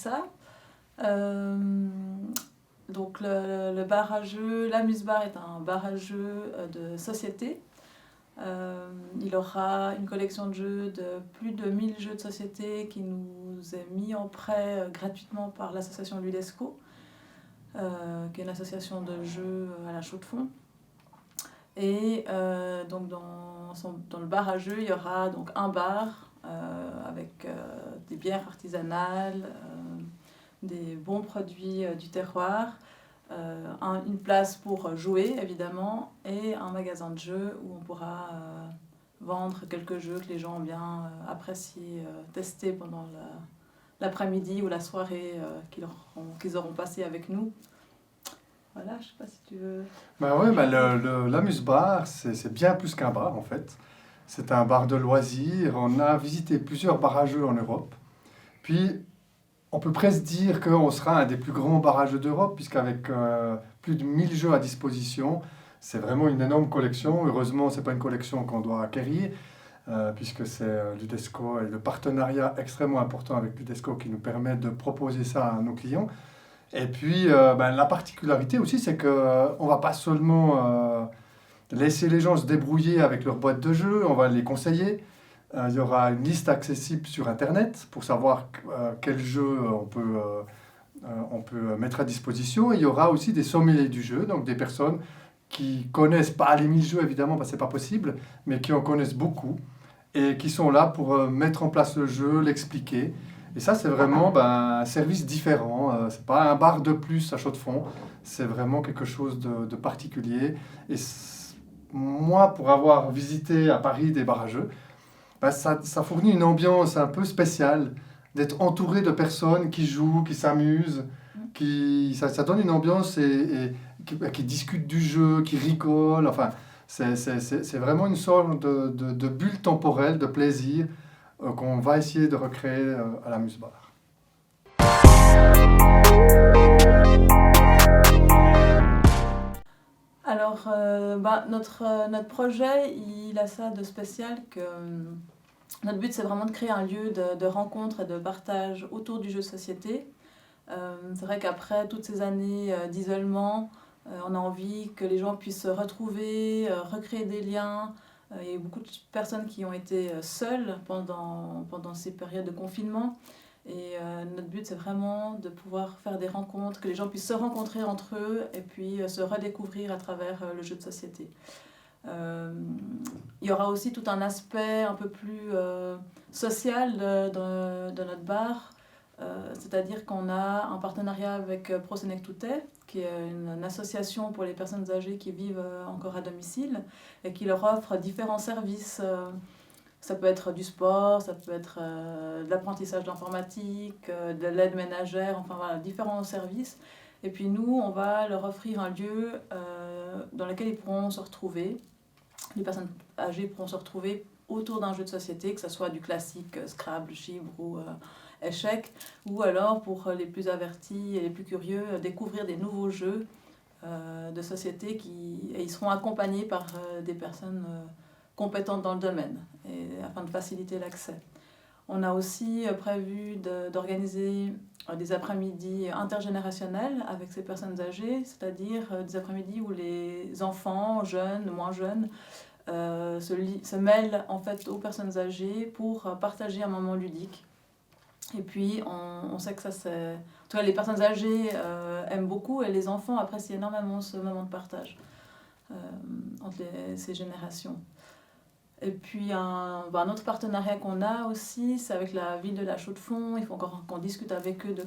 ça. Donc le bar à jeux, l'Amuse-Bar est un bar à jeux de société. Il aura une collection de jeux de plus de 1000 jeux de société qui nous est mis en prêt gratuitement par l'association Ludesco, qui est une association de jeux à la Chaux-de-Fonds. Et donc dans le bar à jeux, il y aura donc un bar avec des bières artisanales, des bons produits du terroir, une place pour jouer évidemment et un magasin de jeux où on pourra vendre quelques jeux que les gens ont bien apprécié tester pendant l'après-midi ou la soirée qu'ils auront passé avec nous. Voilà, je sais pas si tu veux... L'Amuse-Bar, c'est bien plus qu'un bar en fait. C'est un bar de loisirs. On a visité plusieurs bars à jeux en Europe. Puis, on peut presque dire qu'on sera un des plus grands bars à jeux d'Europe, puisqu'avec plus de 1000 jeux à disposition, c'est vraiment une énorme collection. Heureusement, ce n'est pas une collection qu'on doit acquérir, puisque c'est Ludesco et le partenariat extrêmement important avec Ludesco qui nous permet de proposer ça à nos clients. Et puis, la particularité aussi, c'est qu'on ne va pas seulement laisser les gens se débrouiller avec leur boîte de jeux, on va les conseiller. Il y aura une liste accessible sur Internet pour savoir quel jeu on peut mettre à disposition. Et il y aura aussi des sommeliers du jeu, donc des personnes qui connaissent pas les 1000 jeux évidemment, parce que c'est pas possible, mais qui en connaissent beaucoup et qui sont là pour mettre en place le jeu, l'expliquer. Et ça, c'est vraiment un service différent. C'est pas un bar de plus à Chaux-de-Fonds, c'est vraiment quelque chose de particulier. Et moi, pour avoir visité à Paris des bars à jeux, ça fournit une ambiance un peu spéciale, d'être entouré de personnes qui jouent, qui s'amusent, ça donne une ambiance qui discutent du jeu, qui rigolent. Enfin, c'est vraiment une sorte de bulle temporelle, de plaisir qu'on va essayer de recréer à l'Amuse-Bar. Alors, notre projet, il a ça de spécial que notre but, c'est vraiment de créer un lieu de rencontre et de partage autour du jeu de société. C'est vrai qu'après toutes ces années d'isolement, on a envie que les gens puissent se retrouver, recréer des liens. Il y a eu beaucoup de personnes qui ont été seules pendant ces périodes de confinement. Et notre but, c'est vraiment de pouvoir faire des rencontres, que les gens puissent se rencontrer entre eux et puis se redécouvrir à travers le jeu de société. Il y aura aussi tout un aspect un peu plus social de notre bar, c'est-à-dire qu'on a un partenariat avec ProSenectouTet, qui est une association pour les personnes âgées qui vivent encore à domicile et qui leur offre différents services. Ça peut être du sport, ça peut être de l'apprentissage d'informatique, de l'aide ménagère, enfin voilà, différents services. Et puis nous, on va leur offrir un lieu dans lequel ils pourront se retrouver. Les personnes âgées pourront se retrouver autour d'un jeu de société, que ce soit du classique Scrabble, Chibre ou échecs, ou alors pour les plus avertis et les plus curieux, découvrir des nouveaux jeux de société et ils seront accompagnés par des personnes compétentes dans le domaine, afin de faciliter l'accès. On a aussi prévu d'organiser des après-midi intergénérationnels avec ces personnes âgées, c'est-à-dire des après-midi où les enfants, jeunes, moins jeunes, se mêlent en fait aux personnes âgées pour partager un moment ludique. Et puis on sait que ça c'est... En tout cas, les personnes âgées aiment beaucoup et les enfants apprécient énormément ce moment de partage entre ces générations. Et puis un autre partenariat qu'on a aussi, c'est avec la ville de la Chaux-de-Fonds. Il faut encore qu'on discute avec eux de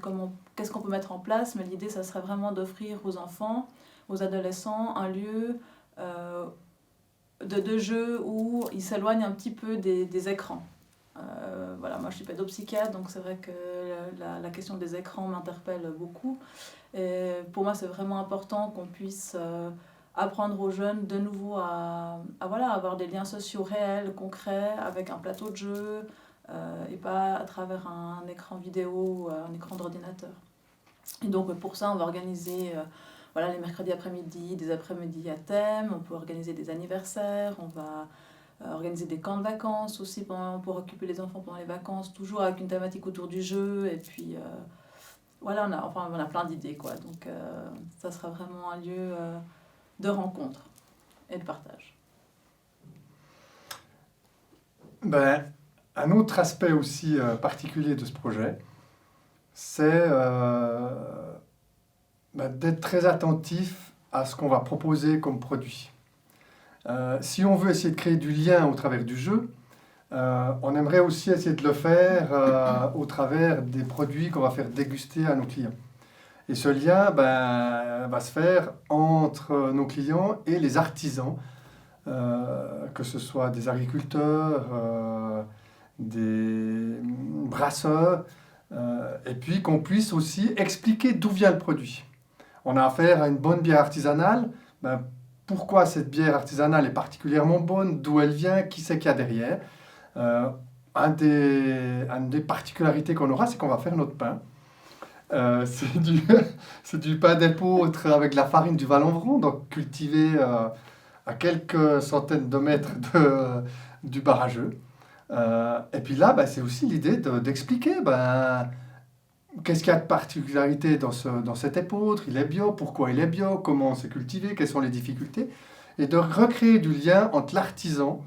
qu'est-ce qu'on peut mettre en place, mais l'idée, ça serait vraiment d'offrir aux enfants, aux adolescents, un lieu de jeu où ils s'éloignent un petit peu des écrans. Voilà, moi je suis pédopsychiatre, donc c'est vrai que la question des écrans m'interpelle beaucoup. Et pour moi, c'est vraiment important qu'on puisse apprendre aux jeunes de nouveau à avoir des liens sociaux réels, concrets, avec un plateau de jeu et pas à travers un écran vidéo ou un écran d'ordinateur. Et donc pour ça, on va organiser les mercredis après-midi, des après-midi à thème, on peut organiser des anniversaires, on va organiser des camps de vacances aussi pour occuper les enfants pendant les vacances, toujours avec une thématique autour du jeu et puis voilà, on a plein d'idées, quoi. Donc, ça sera vraiment un lieu de rencontre et de partage. Ben, un autre aspect aussi particulier de ce projet, c'est d'être très attentif à ce qu'on va proposer comme produit. Si on veut essayer de créer du lien au travers du jeu, on aimerait aussi essayer de le faire au travers des produits qu'on va faire déguster à nos clients. Et ce lien va se faire entre nos clients et les artisans, que ce soit des agriculteurs, des brasseurs, et puis qu'on puisse aussi expliquer d'où vient le produit. On a affaire à une bonne bière artisanale, pourquoi cette bière artisanale est particulièrement bonne, d'où elle vient, qui c'est qu'il y a derrière. Une des particularités qu'on aura, c'est qu'on va faire notre pain. C'est du pain d'épeautre avec de la farine du Valenvron, donc cultivé à quelques centaines de mètres du barrageux. Et puis là, c'est aussi l'idée d'expliquer qu'est-ce qu'il y a de particularité dans cet épeautre, il est bio, pourquoi il est bio, comment c'est cultivé, quelles sont les difficultés, et de recréer du lien entre l'artisan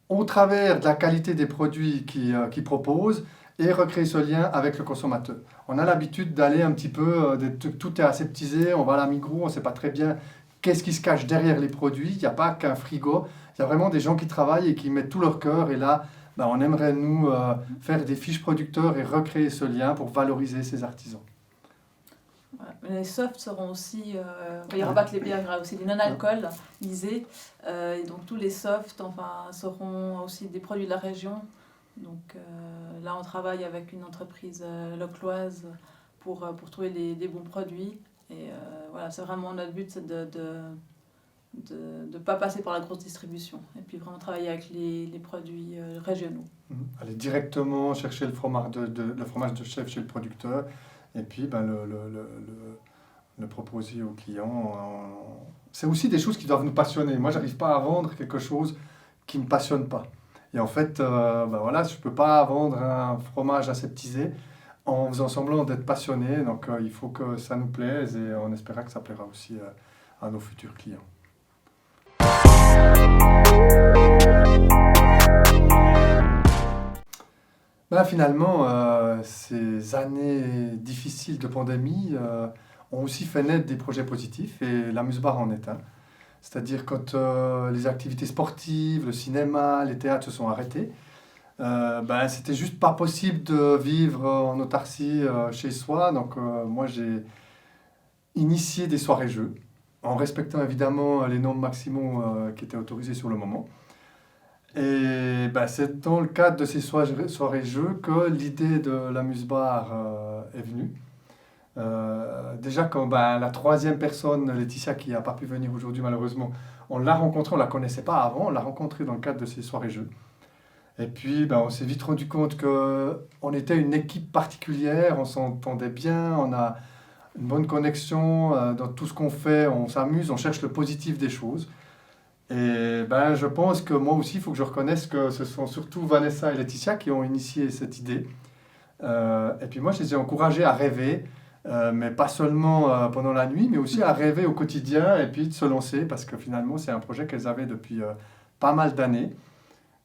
au travers de la qualité des produits qu'il propose, et recréer ce lien avec le consommateur. On a l'habitude d'aller un petit peu, tout est aseptisé, on va à la Migros, on ne sait pas très bien qu'est-ce qui se cache derrière les produits, il n'y a pas qu'un frigo, il y a vraiment des gens qui travaillent et qui mettent tout leur cœur, et là, on aimerait nous faire des fiches producteurs et recréer ce lien pour valoriser ces artisans. Les softs seront aussi, il n'y aura pas que les bières, il y aura aussi des non-alcool, lisés, et donc tous les softs seront aussi des produits de la région. Donc là, on travaille avec une entreprise localoise pour trouver des bons produits. Et voilà, c'est vraiment notre but, c'est de pas passer par la grosse distribution. Et puis vraiment travailler avec les produits régionaux. Aller directement chercher le fromage de chef chez le producteur. Et puis le proposer aux clients. C'est aussi des choses qui doivent nous passionner. Moi, je n'arrive pas à vendre quelque chose qui ne me passionne pas. Et en fait, je ne peux pas vendre un fromage aseptisé en faisant semblant d'être passionné. Donc, il faut que ça nous plaise et on espérera que ça plaira aussi à nos futurs clients. Finalement, ces années difficiles de pandémie ont aussi fait naître des projets positifs et l'Amuse-Bar en est un. C'est-à-dire quand les activités sportives, le cinéma, les théâtres se sont arrêtés, c'était juste pas possible de vivre en autarcie chez soi. Donc moi j'ai initié des soirées-jeux, en respectant évidemment les normes maximaux qui étaient autorisés sur le moment. Et c'est dans le cadre de ces soirées-jeux que l'idée de l'Amuse-Bar est venue. Déjà quand la troisième personne, Laetitia, qui n'a pas pu venir aujourd'hui malheureusement, on l'a rencontrée, on ne la connaissait pas avant, on l'a rencontrée dans le cadre de ces soirées-jeux. Et puis on s'est vite rendu compte qu'on était une équipe particulière, on s'entendait bien, on a une bonne connexion dans tout ce qu'on fait, on s'amuse, on cherche le positif des choses. Et je pense que moi aussi, il faut que je reconnaisse que ce sont surtout Vanessa et Laetitia qui ont initié cette idée. Et puis moi, je les ai encouragés à rêver, mais pas seulement pendant la nuit, mais aussi à rêver au quotidien et puis de se lancer, parce que finalement, c'est un projet qu'elles avaient depuis pas mal d'années.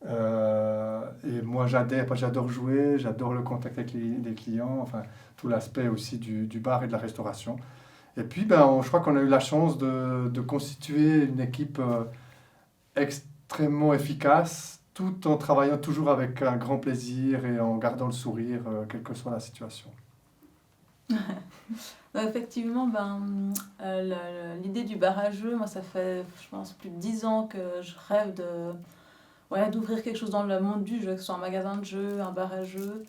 Et moi, j'adore jouer, j'adore le contact avec les clients, enfin, tout l'aspect aussi du bar et de la restauration. Et puis, je crois qu'on a eu la chance de constituer une équipe extrêmement efficace, tout en travaillant toujours avec un grand plaisir et en gardant le sourire, quelle que soit la situation. Effectivement, l'idée du bar à jeu, moi ça fait, je pense, plus de 10 ans que je rêve d'ouvrir quelque chose dans le monde du jeu, que ce soit un magasin de jeux, un bar à jeu.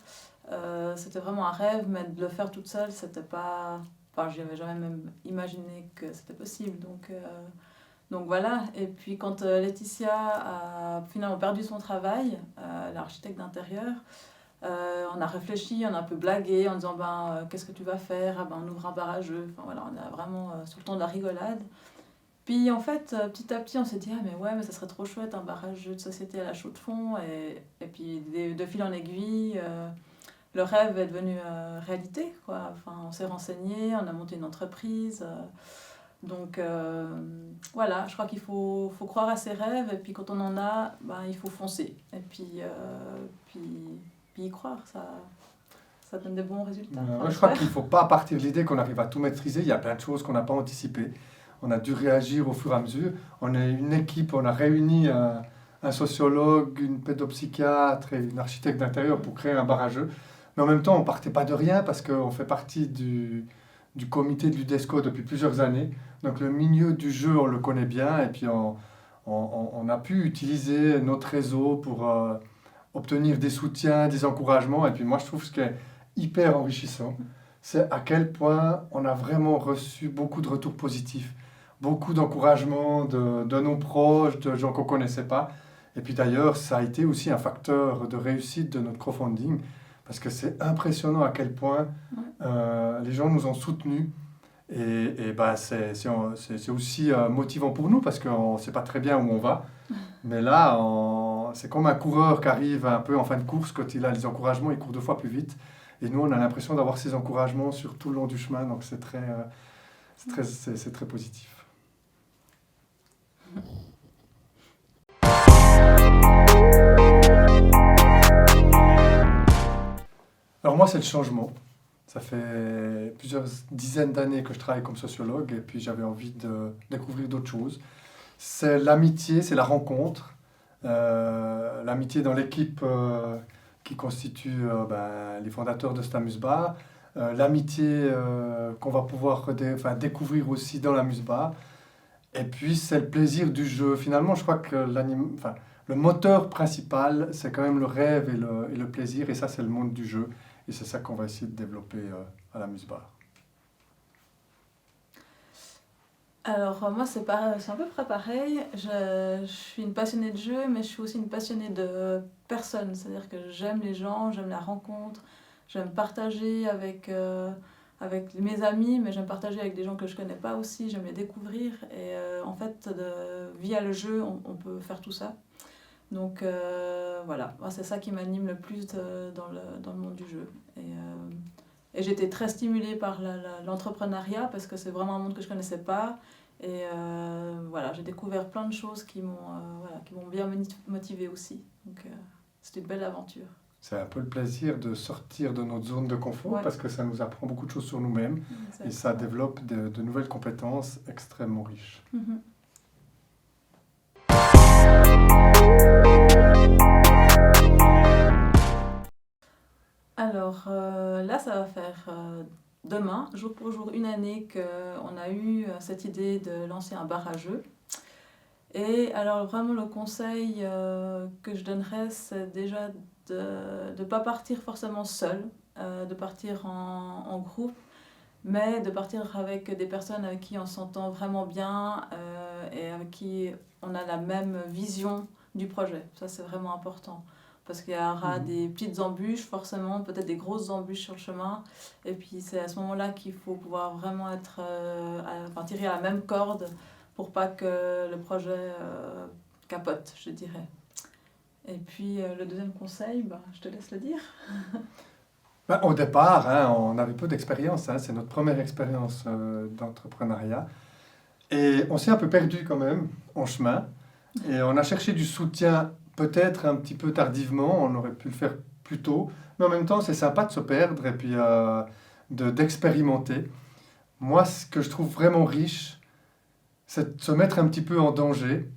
C'était vraiment un rêve, mais de le faire toute seule, c'était pas... j'y avais jamais même imaginé que c'était possible. Donc voilà. Et puis quand Laetitia a finalement perdu son travail, l'architecte d'intérieur, on a réfléchi, on a un peu blagué en disant qu'est-ce que tu vas faire? On ouvre un bar à jeux. On a vraiment sur le ton de la rigolade. Puis en fait, petit à petit, on s'est dit mais ça serait trop chouette un bar à jeux de société à la Chaux-de-Fonds. Et puis de fil en aiguille, le rêve est devenu réalité, quoi. Enfin, on s'est renseigné, on a monté une entreprise. Donc voilà, je crois qu'il faut croire à ses rêves et puis quand on en a, ben, il faut foncer. Et puis y croire, ça donne des bons résultats. Je crois qu'il ne faut pas partir de l'idée qu'on arrive à tout maîtriser. Il y a plein de choses qu'on n'a pas anticipées. On a dû réagir au fur et à mesure. On est une équipe, on a réuni un sociologue, une pédopsychiatre et une architecte d'intérieur pour créer un barrageux. Mais en même temps, on ne partait pas de rien parce qu'on fait partie du comité de l'UDESCO depuis plusieurs années. Donc le milieu du jeu, on le connaît bien et puis on a pu utiliser notre réseau pour obtenir des soutiens, des encouragements. Et puis moi, je trouve ce qui est hyper enrichissant, c'est à quel point on a vraiment reçu beaucoup de retours positifs, beaucoup d'encouragements de nos proches, de gens qu'on ne connaissait pas. Et puis d'ailleurs, ça a été aussi un facteur de réussite de notre crowdfunding, parce que c'est impressionnant à quel point les gens nous ont soutenus. Et bah, c'est aussi motivant pour nous, parce qu'on ne sait pas très bien où on va. Mais là, c'est comme un coureur qui arrive un peu en fin de course, quand il a les encouragements, il court 2 fois plus vite. Et nous, on a l'impression d'avoir ces encouragements sur tout le long du chemin, donc c'est très positif. Alors moi, c'est le changement. Ça fait plusieurs dizaines d'années que je travaille comme sociologue et puis j'avais envie de découvrir d'autres choses. C'est l'amitié, c'est la rencontre. L'amitié dans l'équipe qui constitue les fondateurs de Stamusbar. L'amitié qu'on va pouvoir découvrir aussi dans l'Amusbar. Et puis c'est le plaisir du jeu. Finalement, je crois que le moteur principal, c'est quand même le rêve et le plaisir. Et ça, c'est le monde du jeu. Et c'est ça qu'on va essayer de développer à l'Amusbar. Alors moi c'est à peu près pareil, je suis une passionnée de jeu mais je suis aussi une passionnée de personnes, c'est-à-dire que j'aime les gens, j'aime la rencontre, j'aime partager avec mes amis mais j'aime partager avec des gens que je connais pas aussi, j'aime les découvrir et en fait via le jeu on peut faire tout ça. Donc voilà, moi, c'est ça qui m'anime le plus dans le monde du jeu. Et j'étais très stimulée par l'entrepreneuriat parce que c'est vraiment un monde que je ne connaissais pas. Et voilà, j'ai découvert plein de choses qui m'ont bien motivée aussi. Donc c'était une belle aventure. C'est un peu le plaisir de sortir de notre zone de confort parce que ça nous apprend beaucoup de choses sur nous-mêmes et ça développe de nouvelles compétences extrêmement riches. Alors là, ça va faire demain, jour pour jour, 1 année qu'on a eu cette idée de lancer un bar à jeux. Et alors vraiment le conseil que je donnerais, c'est déjà de ne pas partir forcément seul, de partir en groupe, mais de partir avec des personnes avec qui on s'entend vraiment bien et avec qui on a la même vision du projet. Ça, c'est vraiment important. Parce qu'il y aura des petites embûches, forcément, peut-être des grosses embûches sur le chemin. Et puis c'est à ce moment-là qu'il faut pouvoir vraiment tirer à la même corde pour pas que le projet capote, je dirais. Et puis le deuxième conseil, je te laisse le dire. Au départ, on avait peu d'expérience. C'est notre première expérience d'entrepreneuriat. Et on s'est un peu perdu quand même en chemin. Et on a cherché du soutien peut-être un petit peu tardivement. On aurait pu le faire plus tôt. Mais en même temps, c'est sympa de se perdre et puis d'expérimenter. Moi, ce que je trouve vraiment riche, c'est de se mettre un petit peu en danger.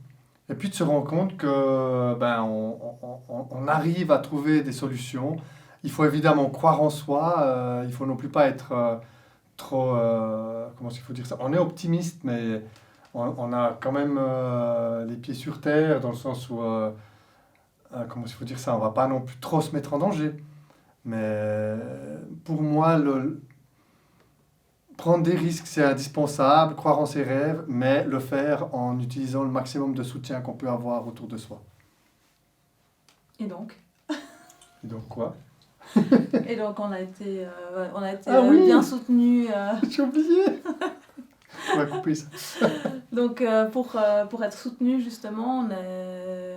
Et puis de se rendre compte que on arrive à trouver des solutions. Il faut évidemment croire en soi, il ne faut non plus pas être trop... comment il faut dire ça? On est optimiste, mais on a quand même les pieds sur terre, dans le sens où... comment il faut dire ça? On ne va pas non plus trop se mettre en danger. Mais pour moi, prendre des risques, c'est indispensable, croire en ses rêves, mais le faire en utilisant le maximum de soutien qu'on peut avoir autour de soi. Et donc quoi? Et donc on a été Oui, bien soutenus. J'ai oublié. On va couper ça. Donc pour être soutenus justement,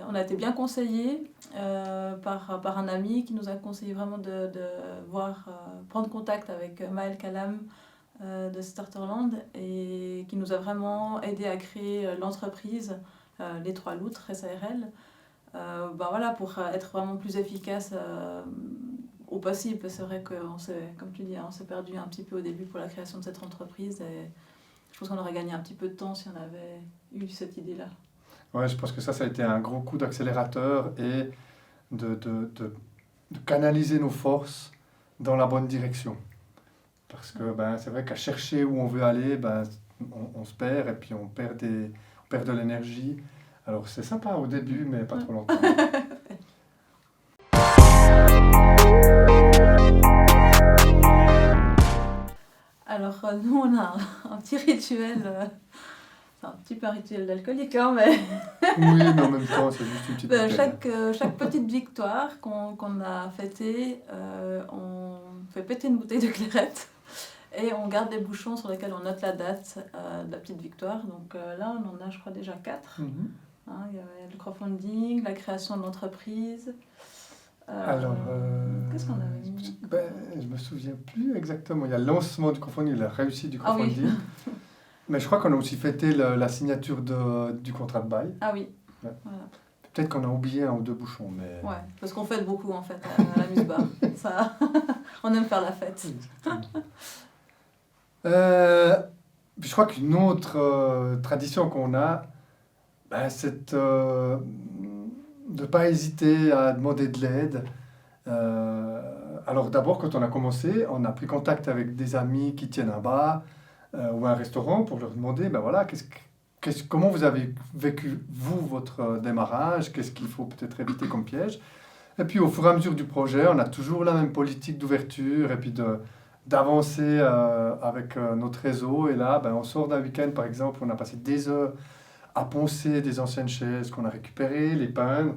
on a été bien conseillés par un ami qui nous a conseillé vraiment de prendre contact avec Maël Kalam de Starterland et qui nous a vraiment aidé à créer l'entreprise, les Trois Loutres SARL, voilà, pour être vraiment plus efficace au possible. C'est vrai qu'on s'est, comme tu dis, on s'est perdu un petit peu au début pour la création de cette entreprise et je pense qu'on aurait gagné un petit peu de temps si on avait eu cette idée-là. Ouais, je pense que ça a été un gros coup d'accélérateur et de canaliser nos forces dans la bonne direction. Parce que c'est vrai qu'à chercher où on veut aller, on se perd et puis on perd de l'énergie. Alors c'est sympa au début, mais pas trop longtemps. Alors nous on a un petit rituel, c'est un petit peu un rituel d'alcoolique, hein, mais Oui, mais en même temps c'est juste une petite bouteille. chaque petite victoire qu'on a fêtée, on fait péter une bouteille de clairette et on garde les bouchons sur lesquels on note la date de la petite victoire. Donc là on en a je crois déjà 4. Hein, il y a le crowdfunding, la création de l'entreprise. Alors, qu'est-ce qu'on avait mis? Je me souviens plus exactement. Il y a le lancement du crowdfunding, la réussite du crowdfunding. Ah oui. Mais je crois qu'on a aussi fêté la signature du contrat de bail. Ah oui. Ouais. Voilà. Peut-être qu'on a oublié 1 ou 2 bouchons, mais... Ouais, parce qu'on fête beaucoup en fait à la Muse-Bar. Ça, on aime faire la fête. Puis je crois qu'une autre tradition qu'on a, c'est de ne pas hésiter à demander de l'aide. Alors d'abord, quand on a commencé, on a pris contact avec des amis qui tiennent un bar ou un restaurant pour leur demander, comment vous avez vécu, vous, votre démarrage, qu'est-ce qu'il faut peut-être éviter comme piège. Et puis au fur et à mesure du projet, on a toujours la même politique d'ouverture et puis d'avancer avec notre réseau. Et là, on sort d'un week-end, par exemple, on a passé des heures à poncer des anciennes chaises qu'on a récupérées, les peindre.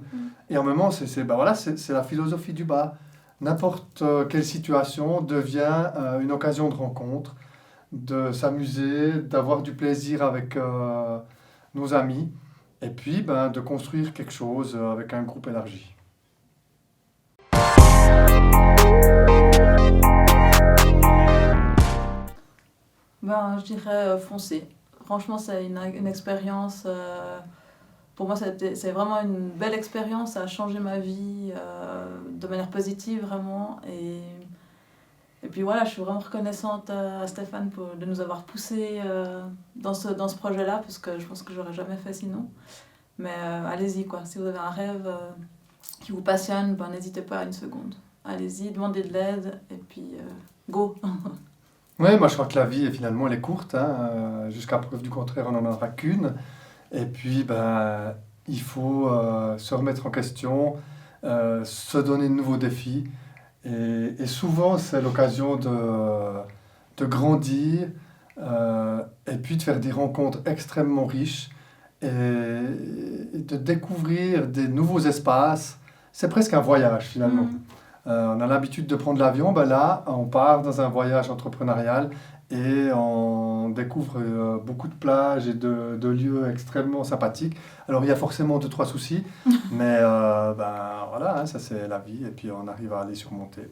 Et en même temps, c'est la philosophie du bar. N'importe quelle situation devient une occasion de rencontre, de s'amuser, d'avoir du plaisir avec nos amis, et puis de construire quelque chose avec un groupe élargi. Je dirais foncer. Franchement, c'est une expérience. Pour moi, c'est vraiment une belle expérience. Ça a changé ma vie de manière positive, vraiment. Et puis voilà, je suis vraiment reconnaissante à Stéphane de nous avoir poussés dans ce projet-là, parce que je pense que j'aurais jamais fait sinon. Mais allez-y, quoi. Si vous avez un rêve qui vous passionne, n'hésitez pas une seconde. Allez-y, demandez de l'aide, et puis go. Oui, moi je crois que la vie, finalement, elle est courte. Jusqu'à preuve du contraire, on n'en aura qu'une. Et puis, il faut se remettre en question, se donner de nouveaux défis. Et souvent, c'est l'occasion de grandir et puis de faire des rencontres extrêmement riches et de découvrir des nouveaux espaces. C'est presque un voyage, finalement. On a l'habitude de prendre l'avion, là, on part dans un voyage entrepreneurial et on découvre beaucoup de plages et de lieux extrêmement sympathiques. Alors, il y a forcément 2-3 soucis, mais voilà, ça c'est la vie et puis on arrive à les surmonter.